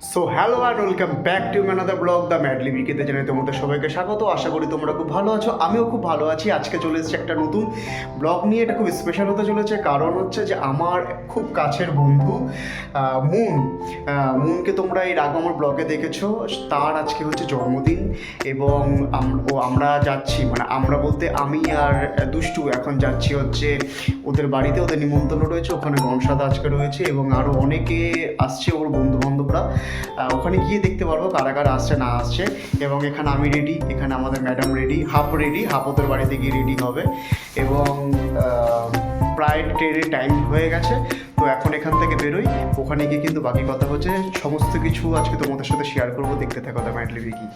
So hello and welcome back to ম্যানাদার blog the ম্যাডলি বিকেতে জানাই তোমাদের সবাইকে স্বাগত। আশা করি তোমরা খুব ভালো আছো, আমিও খুব ভালো আছি। আজকে চলে এসেছি একটা নতুন ব্লগ নিয়ে। এটা খুব স্পেশাল হতে চলেছে, কারণ হচ্ছে যে আমার খুব কাছের বন্ধু মুনকে তোমরা এর আগে আমার ব্লগে দেখেছো। তার আজকে হচ্ছে জন্মদিন এবং আমরা যাচ্ছি, মানে আমরা বলতে আমি আর দুষ্টু এখন যাচ্ছি হচ্ছে ওদের বাড়িতে। ওদের নিমন্ত্রণ রয়েছে, ওখানে গনসাদা আজকে রয়েছে এবং আরও অনেকে আসছে ওর বন্ধু বান্ধবরা। ওখানে গিয়ে দেখতে পারবো কারা কারা আসছে না আসছে। এবং এখানে আমি রেডি, এখানে আমাদের ম্যাডাম রেডি, হাফ ওদের বাড়িতে গিয়ে রেডি হবে। এবং প্রায় ট্রেনের টাইম হয়ে গেছে, তো এখন এখান থেকে বেরোই। ওখানে গিয়ে কিন্তু বাকি কথা হচ্ছে সমস্ত কিছু আজকে তোমাদের সাথে শেয়ার করবো, দেখতে থাকো দ্য ম্যাডলি বিকি।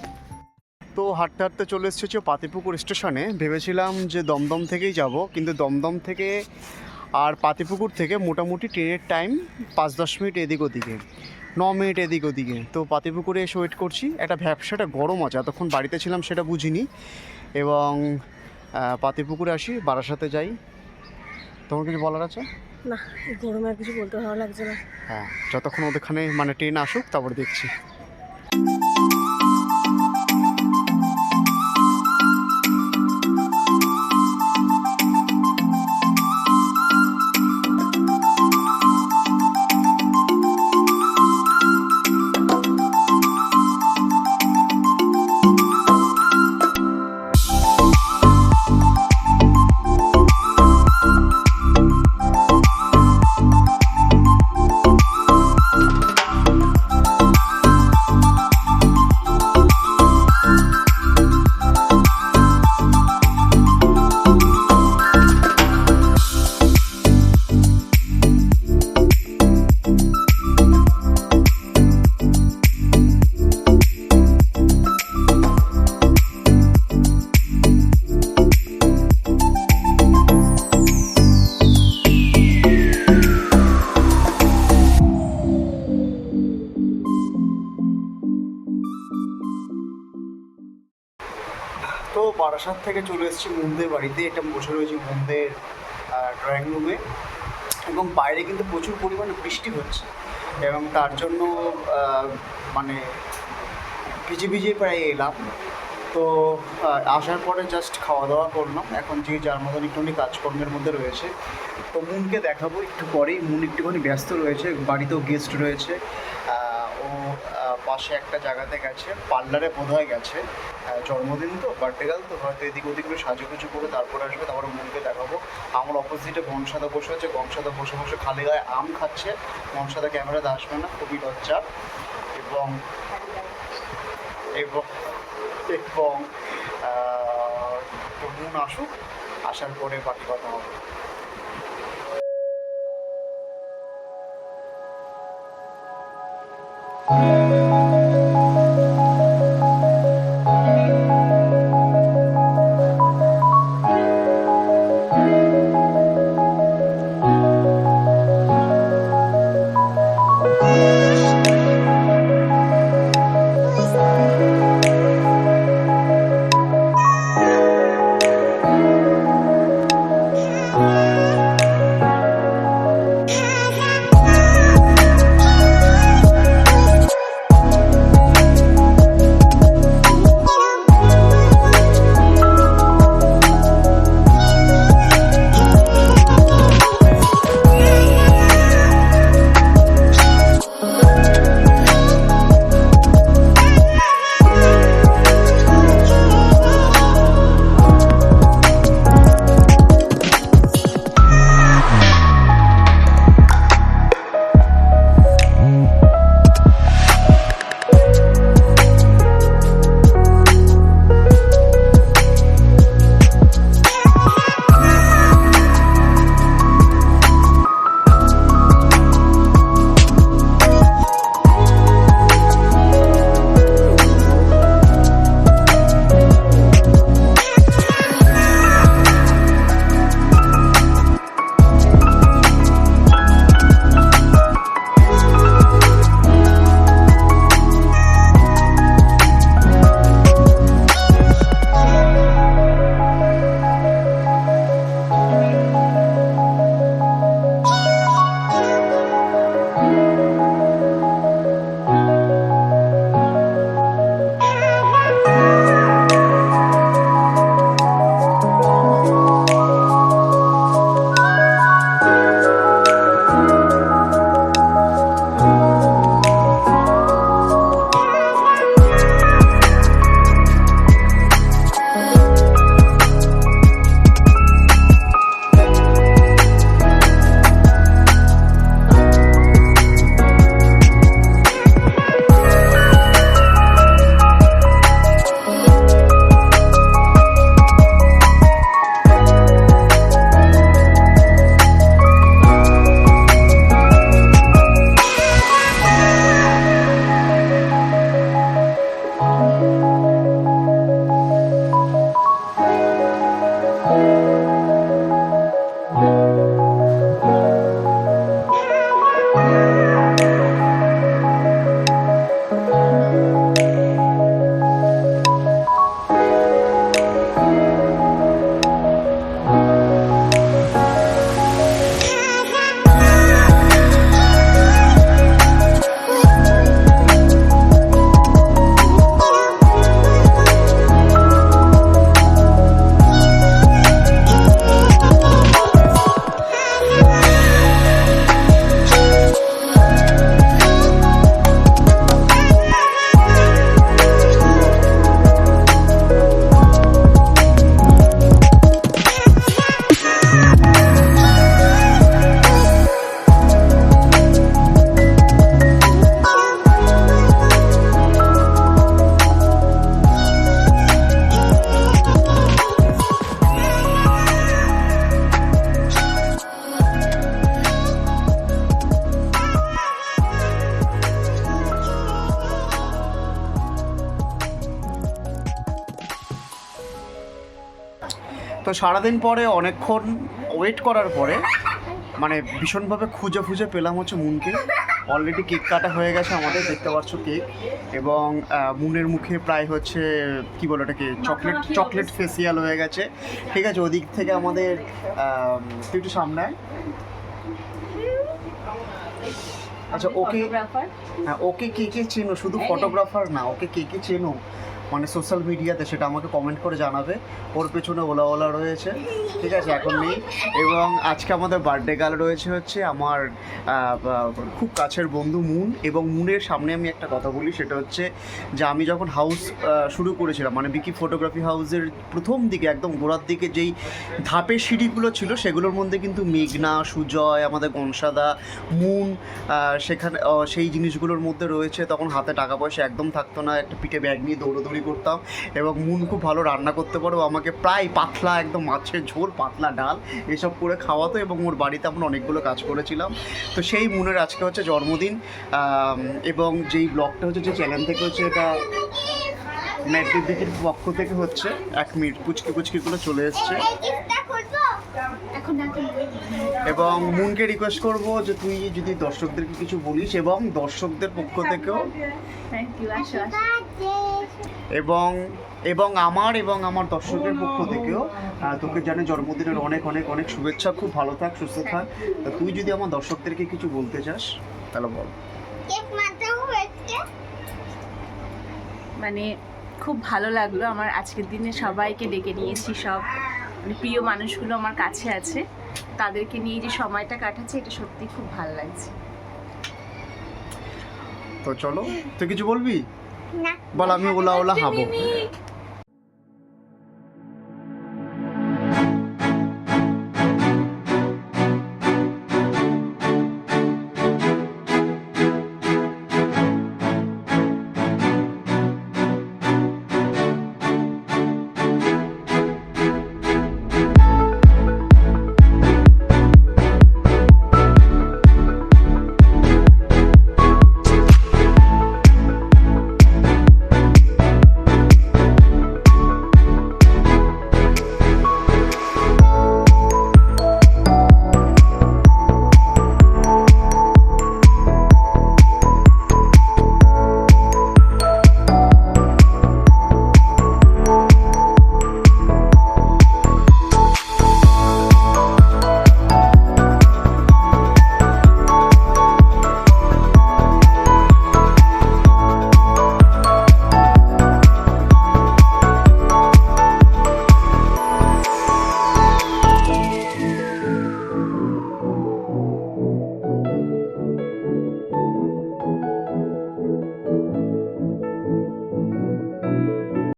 তো হাঁটতে হাঁটতে চলে এসেছি পাতিপুকুর স্টেশনে। ভেবেছিলাম যে দমদম থেকেই যাব, কিন্তু দমদম থেকে আর পাতিপুকুর থেকে মোটামুটি ট্রেনের টাইম 5-10 মিনিট এদিক ওদিকে, 9 মিনিট এদিক ওদিকে। তো পাতিপুকুরে এসে ওয়েট করছি। একটা ব্যবসাটা গরম আছে, এতক্ষণ বাড়িতে ছিলাম সেটা বুঝিনি। এবং পাতিপুকুরে আসি, বারাসাতে যাই। তোমার কিছু বলার আছে? না, গরমে আর কিছু বলতে ভালো লাগছে না। হ্যাঁ, যতক্ষণ ওদেরখানে মানে ট্রেন আসুক তারপরে দেখছি। তো বারাসাত থেকে চলে এসেছি মুন্দের বাড়িতে। এটা বসে রয়েছে মুন্দের ড্রয়িং রুমে, এবং বাইরে কিন্তু প্রচুর পরিমাণে বৃষ্টি হচ্ছে এবং তার জন্য মানে ভিজে ভিজে প্রায় এলাম। তো আসার পরে জাস্ট খাওয়া দাওয়া করলাম। এখন যে যার মতন একটুখানি কাজকর্মের মধ্যে রয়েছে। তো মুনকে দেখাবো একটু পরেই। মুন একটুখানি ব্যস্ত রয়েছে, বাড়িতেও গেস্ট রয়েছে। ও পাশে একটা জায়গাতে গেছে, পার্লারে বোধহয় গেছে। জন্মদিন তো, বার্থডে গার্ল তো, হয়তো এদিক ওদিক করে সাজুগুজু করে তারপরে আসবে। তারপরে মুনকে দেখাবো। আমার অপোজিটে গনসাদা বসে আছে, গনসাদা বসে বসে খালি গায়ে আম খাচ্ছে। গনসাদা ক্যামেরাতে আসবে না, খুবই লজ্জা। এবং এবং এবং তো মুন আসুক, আসার পরে বাকি কথা হবে। তো সারাদিন পরে অনেকক্ষণ ওয়েট করার পরে মানে ভীষণভাবে খুঁজে খুঁজে পেলাম হচ্ছে মুনকে। অলরেডি কেক কাটা হয়ে গেছে আমাদের, দেখতে পাচ্ছ কেক। এবং মুনের মুখে প্রায় হচ্ছে কি বলে ওটাকে চকলেট ফেসিয়াল হয়ে গেছে। ঠিক আছে, ওদিক থেকে আমাদের তুই একটু সামনে আয়। আচ্ছা ওকে, হ্যাঁ ওকে কে কে চেনো, শুধু ফটোগ্রাফার না, ওকে কে কে চেনো মানে সোশ্যাল মিডিয়াতে, সেটা আমাকে কমেন্ট করে জানাবে। ওর পেছনে ওলা ওলা রয়েছে, ঠিক আছে, এখন নেই। এবং আজকে আমাদের বার্থডে গার্ল রয়েছে হচ্ছে আমার খুব কাছের বন্ধু মুন। এবং মুনের সামনে আমি একটা কথা বলি, সেটা হচ্ছে যে আমি যখন হাউস শুরু করেছিলাম, মানে বিকি ফটোগ্রাফি হাউসের প্রথম দিকে একদম গোড়ার দিকে যেই ধাপের সিঁড়িগুলো ছিল, সেগুলোর মধ্যে কিন্তু মেঘনা, সুজয়, আমাদের গনসাদা, মুন সেখানে সেই জিনিসগুলোর মধ্যে রয়েছে। তখন হাতে টাকা পয়সা একদম থাকতো না, একটা পিঠে ব্যাগ নিয়ে দৌড়োদৌড়ি করতাম। এবং মুন খুব ভালো রান্না করতে পারো, আমাকে প্রায় পাতলা একদম মাছের ঝোল, পাতলা ডাল এসব করে খাওয়াতো। এবং ওর বাড়িতে আমরা অনেকগুলো কাজ করেছিলাম। তো সেই মুনের আজকে হচ্ছে জন্মদিন। এবং যেই ব্লগটা হচ্ছে, যে চ্যানেল থেকে হচ্ছে, এটা ম্যাট্রিক দিকের পক্ষ থেকে হচ্ছে, 1 মিনিট পুচকিগুলো চলে এসছে। এবং মুনকে রিকোয়েস্ট করব যে তুই যদি দর্শকদেরকে কিছু বলিস, এবং দর্শকদের পক্ষ থেকেও এবং আমার দর্শকের পক্ষ থেকেও তোকে জানে জন্মদিনের অনেক অনেক অনেক শুভেচ্ছা। খুব ভালো থাক, সুস্থ থাক। তা তুই যদি আমার দর্শকদেরকে কিছু বলতে চাস তাহলে বল। মানে খুব ভালো লাগলো আমার আজকের দিনে, সবাইকে ডেকে নিয়েছি, সব মানে প্রিয় মানুষগুলো আমার কাছে আছে, তাদেরকে নিয়ে যে সময়টা কাটাচ্ছে, এটা সত্যি খুব ভালো লাগছে। তো চলো, তুই কিছু বলবি? বল, আমি ওলা ওলা হাবো।